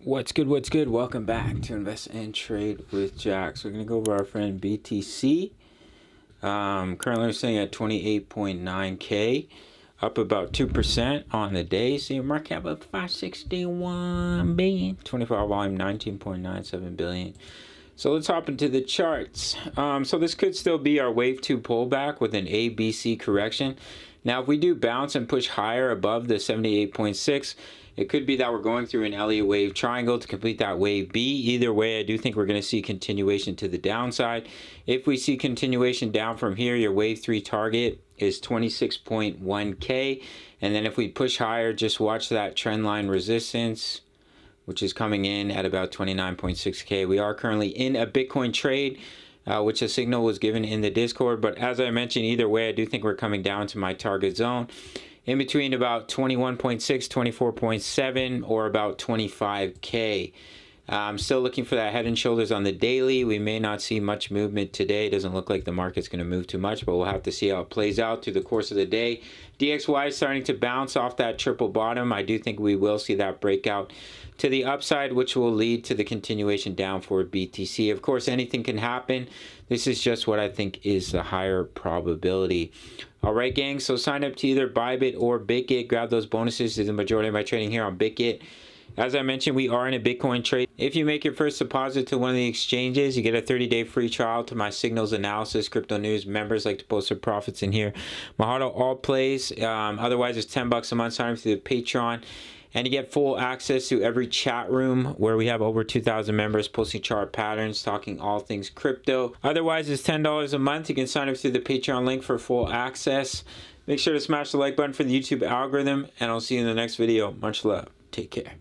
What's good? What's good? Welcome back to Invest and Trade with Jack. So we're going to go over our friend BTC. Currently we're sitting at 28.9K, up about 2% on the day. So your market cap of 561 billion, 24-hour volume 19.97 billion. So let's hop into the charts. So this could still be our wave 2 pullback with an ABC correction. Now if we do bounce and push higher above the 78.6, it could be that we're going through an Elliott wave triangle to complete that wave B. Either way, I do think we're going to see continuation to the downside. If we see continuation down from here, your wave 3 target is 26.1K. And then if we push higher, just watch that trend line resistance, which is coming in at about 29.6K. We are currently in a Bitcoin trade, which a signal was given in the Discord. But as I mentioned, either way, I do think we're coming down to my target zone in between about 21.6, 24.7, or about 25K. I'm still looking for that head and shoulders on the daily. We may not see much movement today. It doesn't look like the market's going to move too much, but we'll have to see how it plays out through the course of the day. DXY is starting to bounce off that triple bottom. I do think we will see that breakout to the upside, which will lead to the continuation down for BTC. Of course, anything can happen. This is just what I think is the higher probability. All right, gang, so sign up to either Bybit or Bitget. Grab those bonuses. There's the majority of my trading here on Bitget. As I mentioned, we are in a Bitcoin trade. If you make your first deposit to one of the exchanges, you get a 30-day free trial to my signals analysis, crypto news. Members like to post their profits in here. Mahalo all plays. Otherwise, it's $10 a month. Sign up through the Patreon. And you get full access to every chat room where we have over 2,000 members posting chart patterns, talking all things crypto. Otherwise, it's $10 a month. You can sign up through the Patreon link for full access. Make sure to smash the like button for the YouTube algorithm, and I'll see you in the next video. Much love. Take care.